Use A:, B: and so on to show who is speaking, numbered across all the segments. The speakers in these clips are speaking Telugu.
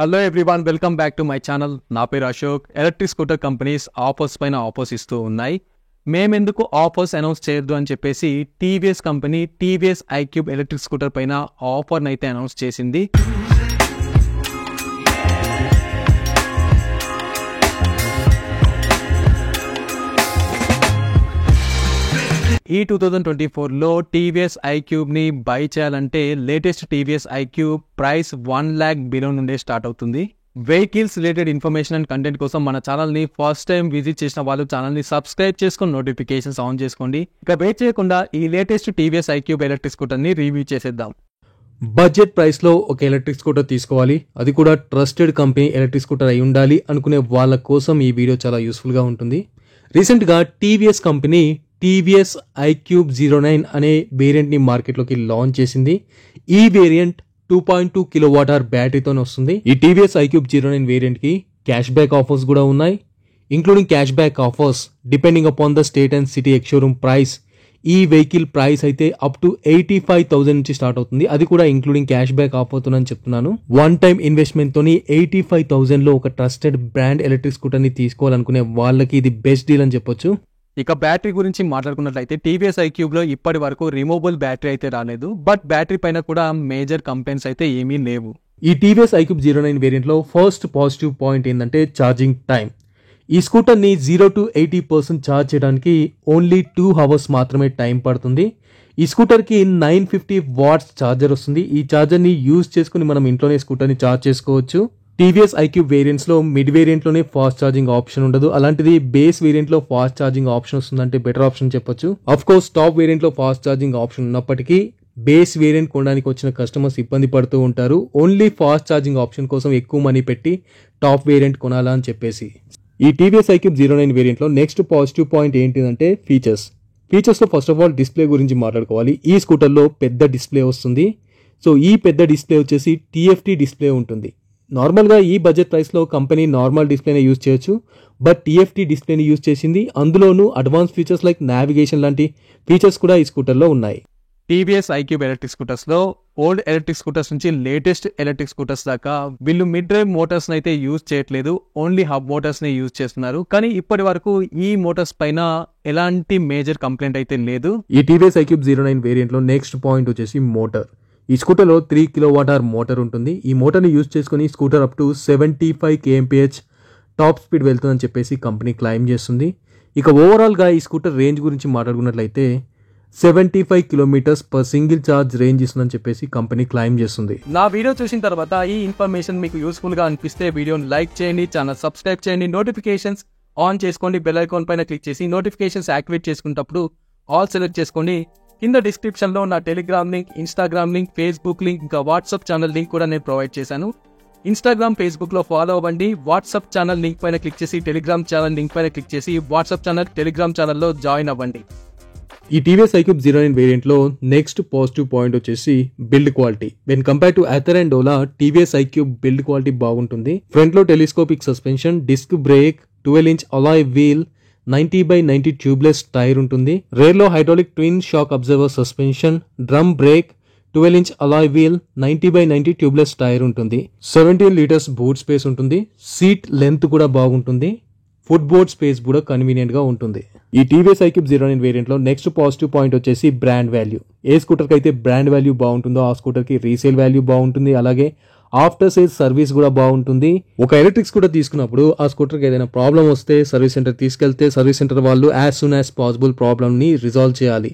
A: Hello everyone, welcome back to my channel. నా పేరు Ashok. Electric scooter companies offers పైన ఆఫర్స్ ఇస్తూ ఉన్నాయి. మేమెందుకు ఆఫర్స్ అనౌన్స్ చేయొద్దు అని చెప్పేసి TVS company TVS iQube electric scooter పైన ఆఫర్ని అయితే అనౌన్స్ చేసింది. ఈ 2024లో టీవీఎస్ ఐక్యూబ్ని బై చేయాలంటే latest TVS iQube price 1 lakh below నుండే స్టార్ట్ అవుతుంది. Vehicles related information and content కోసం మన ఛానల్ని ఫస్ట్ టైం విజిట్ చేసిన వాళ్ళు ఛానల్ని సబ్స్క్రైబ్ చేసుకొని నోటిఫికేషన్స్ ఆన్ చేసుకోండి. ఇక వెయిట్ చేయకుండా ఈ లేటెస్ట్ టీవీఎస్ ఐక్యూబ్ ఎలక్ట్రిక్ స్కూటర్ని రివ్యూ చేసేద్దాం.
B: బడ్జెట్ ప్రైస్లో ఒక ఎలక్ట్రిక్ స్కూటర్ తీసుకోవాలి, అది కూడా ట్రస్టెడ్ కంపెనీ ఎలక్ట్రిక్ స్కూటర్ అయి ఉండాలి అనుకునే వాళ్ళ కోసం ఈ వీడియో చాలా యూస్ఫుల్గా ఉంటుంది. రీసెంట్గా టీవీఎస్ కంపెనీ టీవీఎస్ ఐక్యూబ్ 09 అనే వేరియంట్ని మార్కెట్లోకి లాంచ్ చేసింది. ఈ వేరియంట్ 2.2 kWh బ్యాటరీతో వస్తుంది. ఈ టీవీఎస్ ఐక్యూబ్ 09 వేరియంట్కి క్యాష్ బ్యాక్ ఆఫర్స్ కూడా ఉన్నాయి. Including cash back offers depending upon the state and city ex showroom price. ఈ వెహికల్ ప్రైస్ అయితే అప్ టు 85,000 నుంచి స్టార్ట్ అవుతుంది. అది కూడా ఇంక్లూడింగ్ క్యాష్ బ్యాక్ ఆఫర్తోనని చెప్తున్నాను. వన్ టైం ఇన్వెస్ట్మెంట్ తోని 85,000లో ఒక ట్రస్టెడ్ బ్రాండ్ ఎలక్ట్రిక్ స్కూటర్ ని తీసుకోవాలనుకునే వాళ్ళకి ఇది బెస్ట్ డీల్ అని చెప్పొచ్చు.
A: ఇక బ్యాటరీ గురించి మాట్లాడుకున్నట్లయితే టీవీఎస్ ఐక్యూబ్లో ఇప్పటి వరకు రిమూవబుల్ బ్యాటరీ అయితే రాలేదు. బట్ బ్యాటరీ పైన కూడా మేజర్ కంప్లైంట్స్ అయితే ఏమీ లేవు.
B: ఈ టీవీఎస్ ఐక్యూబ్ 09 వేరియంట్లో ఫస్ట్ పాజిటివ్ పాయింట్ ఏంటంటే ఛార్జింగ్ టైం. ఈ స్కూటర్ని 0 to 80% ఛార్జ్ చేయడానికి ఓన్లీ 2 hours మాత్రమే టైం పడుతుంది. ఈ స్కూటర్కి 950 watts ఛార్జర్ వస్తుంది. ఈ ఛార్జర్ని యూజ్ చేసుకుని మనం ఇంట్లోనే స్కూటర్ని ఛార్జ్ చేసుకోవచ్చు. టీవీఎస్ ఐక్యూబ్ వేరియంట్స్లో మిడ్ వేరియంట్లోనే ఫాస్ట్ ఛార్జింగ్ ఆప్షన్ ఉండదు. అలాంటిది బేస్ వేరియంట్లో ఫాస్ట్ ఛార్జింగ్ ఆప్షన్ వస్తుందంటే బెటర్ ఆప్షన్ చెప్పొచ్చు. అఫ్ కోర్స్ టాప్ వేరియంట్లో ఫాస్ట్ ఛార్జింగ్ ఆప్షన్ ఉన్నప్పటికీ బేస్ వేరియంట్ కొనడానికి వచ్చిన కస్టమర్స్ ఇబ్బంది పడుతూ ఉంటారు. ఓన్లీ ఫాస్ట్ ఛార్జింగ్ ఆప్షన్ కోసం ఎక్కువ మనీ పెట్టి టాప్ వేరియంట్ కొనాలా అని చెప్పేసి. ఈ టీవీఎస్ ఐక్యూబ్ 09 వేరియంట్లో నెక్స్ట్ పాజిటివ్ పాయింట్ ఏంటిదంటే ఫీచర్స్లో ఫస్ట్ ఆఫ్ ఆల్ డిస్ప్లే గురించి మాట్లాడుకోవాలి. ఈ స్కూటర్లో పెద్ద డిస్ప్లే వస్తుంది. సో ఈ పెద్ద డిస్ప్లే వచ్చేసి TFT డిస్ప్లే ఉంటుంది. నార్మల్గా ఈ బడ్జెట్ ప్రైస్లో కంపెనీ నార్మల్ డిస్ప్లేనే యూజ్ చేయొచ్చు, బట్ TFT డిస్ప్లేని యూజ్ చేసింది. అందులోనూ అడ్వాన్స్ ఫీచర్స్ లైక్ నావిగేషన్ లాంటి ఫీచర్స్ కూడా ఈ స్కూటర్లో ఉన్నాయి.
A: టీవీఎస్ ఐక్యూబ్ ఎలక్ట్రిక్ స్కూటర్స్లో ఓల్డ్ ఎలక్ట్రిక్ స్కూటర్స్ నుంచి లేటెస్ట్ ఎలక్ట్రిక్ స్కూటర్స్ దాకా వీళ్ళు మిడ్ డ్రైవ్ మోటార్స్ని అయితే యూజ్ చేయట్లేదు, ఓన్లీ హబ్ మోటార్స్ని యూజ్ చేస్తున్నారు. కానీ ఇప్పటి వరకు ఈ మోటార్స్ పైన ఎలాంటి మేజర్ కంప్లైంట్ అయితే లేదు.
B: ఈ టీవీఎస్ ఐక్యూబ్ 09 వేరియంట్లో నెక్స్ట్ పాయింట్ వచ్చేసి మోటార్. ఈ స్కూటర్లో 3 kWh మోటార్ ఉంటుంది. ఈ మోటార్ని యూజ్ చేసుకుని scooter up to 75 kmph top speed వెళ్తుందని చెప్పేసి కంపెనీ క్లైమ్ చేస్తుంది. ఇక ఓవరాల్గా ఈ స్కూటర్ రేంజ్ గురించి మాట్లాడుకున్నట్లయితే 75 kilometers per single charge range ఇస్తుందని చెప్పేసి కంపెనీ క్లైమ్ చేస్తుంది.
A: నా వీడియో చూసిన తర్వాత ఈ ఇన్ఫర్మేషన్ మీకు యూస్ఫుల్ గా అనిపిస్తే వీడియోని లైక్ చేయండి, ఛానల్ సబ్స్క్రైబ్ చేయండి, నోటిఫికేషన్స్ ఆన్ చేసుకోండి, బెల్ ఐకాన్ పైన క్లిక్ చేసి నోటిఫికేషన్స్ యాక్టివేట్ చేసుకున్నప్పుడు ఆల్ సెలెక్ట్ చేసుకోండి. కింద డిస్క్రిప్షన్లో నా Telegram link, Instagram link, Facebook link, ఇంకా వాట్సాప్ ఛానల్ లింక్ కూడా నేను ప్రొవైడ్ చేశాను. ఇన్స్టాగ్రామ్, ఫేస్బుక్లో ఫాలో అవ్వండి. వాట్సాప్ ఛానల్ లింక్ పైన క్లిక్ చేసి టెలిగ్రామ్ ఛానల్ లింక్ పైన క్లిక్ చేసి వాట్సాప్ ఛానల్, టెలిగ్రామ్ ఛానల్లో జాయిన్ అవ్వండి.
B: ఈ టీవీఎస్ ఐక్యూబ్ 09 వేరియంట్లో నెక్స్ట్ పాజిటివ్ పాయింట్ వచ్చేసి build quality. When compare to Ather and Ola, TVS iQube build quality బాగుంటుంది. ఫ్రంట్లో telescopic suspension, disc brake, 12-inch alloy wheel, 90/90 tubeless tyre ఉంటుంది. రేర్లో hydraulic twin shock absorber suspension, drum brake, 12-inch alloy wheel, 90/90 tubeless tyre ఉంటుంది. 17 liters బూట్ స్పేస్ ఉంటుంది. సీట్ లెంత్ కూడా బాగుంటుంది. ఫుట్ బోర్డ్ స్పేస్ కూడా కన్వీనియంట్ గా ఉంటుంది. ఈ టీవీఎస్ ఐక్యూబ్ 09 వేరియంట్లో నెక్స్ట్ పాజిటివ్ పాయింట్ వచ్చేసి బ్రాండ్ వాల్యూ. ఏ స్కూటర్కి అయితే బ్రాండ్ వాల్యూ బాగుంటుందో ఆ స్కూటర్కి రీసేల్ వాల్యూ బాగుంటుంది. అలాగే ఆఫ్టర్ సేల్స్ సర్వీస్ కూడా బాగుంటుంది. ఒక ఎలక్ట్రిక్ స్కూటర్ తీసుకున్నప్పుడు ఆ స్కూటర్కి ఏదైనా ప్రాబ్లం వస్తే సర్వీస్ సెంటర్ తీసుకెళ్తే సర్వీస్ సెంటర్ వాళ్ళు యాజ్ సూన్ యాజ్ పాసిబుల్ ప్రాబ్లమ్ని రిజాల్వ్ చేయాలి.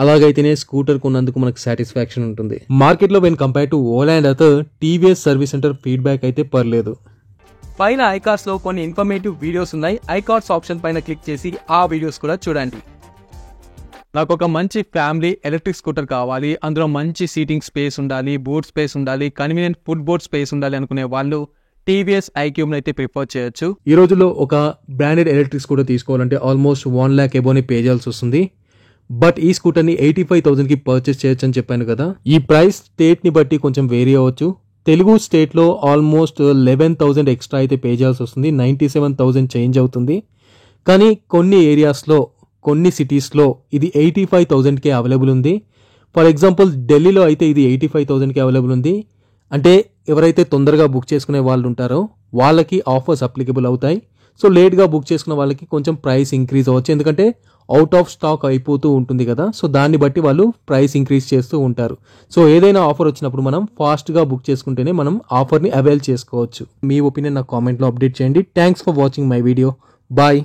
B: అలాగైతేనే స్కూటర్ కొన్నందుకు మనకు సాటిస్ఫాక్షన్ ఉంటుంది. మార్కెట్లో when compare to Ola and other, TVS service centre feedback అయితే పర్లేదు.
A: పైన ఐకార్డ్స్లో కొన్ని ఇన్ఫర్మేటివ్ వీడియోస్ ఉన్నాయి. ఐకార్డ్స్ ఆప్షన్ పైన క్లిక్ చేసి ఆ వీడియోస్ కూడా చూడండి. నాకు ఒక మంచి ఫ్యామిలీ ఎలక్ట్రిక్ స్కూటర్ కావాలి, అందులో మంచి సీటింగ్ స్పేస్ ఉండాలి, బూట్ స్పేస్ ఉండాలి, కన్వీనియంట్ ఫుట్ బోర్డ్ స్పేస్ ఉండాలి అనుకునే వాళ్ళు టీవీఎస్ ఐక్యూబ్ని అయితే ప్రిఫర్ చేయొచ్చు.
B: ఈ రోజుల్లో ఒక బ్రాండెడ్ ఎలక్ట్రిక్ స్కూటర్ తీసుకోవాలంటే ఆల్మోస్ట్ 1 lakh అబోనే పే చేయాల్సి వస్తుంది. బట్ ఈ స్కూటర్ని 85,000కి పర్చేస్ చేయొచ్చు అని చెప్పాను కదా. ఈ ప్రైస్ స్టేట్ని బట్టి కొంచెం వేరీ అవ్వచ్చు. తెలుగు స్టేట్లో ఆల్మోస్ట్ 11,000 ఎక్స్ట్రా అయితే పే చేయాల్సి వస్తుంది. 97,000 చేంజ్ అవుతుంది. కానీ కొన్ని ఏరియాస్లో, కొన్ని సిటీస్లో ఇది 85,000కే అవైలబుల్ ఉంది. ఫర్ ఎగ్జాంపుల్ ఢిల్లీలో అయితే ఇది 85,000కి అవైలబుల్ ఉంది. అంటే ఎవరైతే తొందరగా బుక్ చేసుకునే వాళ్ళు ఉంటారో వాళ్ళకి ఆఫర్స్ అప్లికబుల్ అవుతాయి. సో లేట్గా బుక్ చేసుకున్న వాళ్ళకి కొంచెం ప్రైస్ ఇంక్రీజ్ అవ్వచ్చు, ఎందుకంటే అవుట్ ఆఫ్ స్టాక్ అయిపోతూ ఉంటుంది కదా. సో దాన్ని బట్టి వాళ్ళు ప్రైస్ ఇంక్రీజ్ చేస్తూ ఉంటారు. సో ఏదైనా ఆఫర్ వచ్చినప్పుడు మనం ఫాస్ట్గా బుక్ చేసుకుంటేనే మనం ఆఫర్ని అవైల్ చేసుకోవచ్చు. మీ ఒపీనియన్ నాకు కామెంట్లో అప్డేట్ చేయండి. Thanks for watching my video. Bye.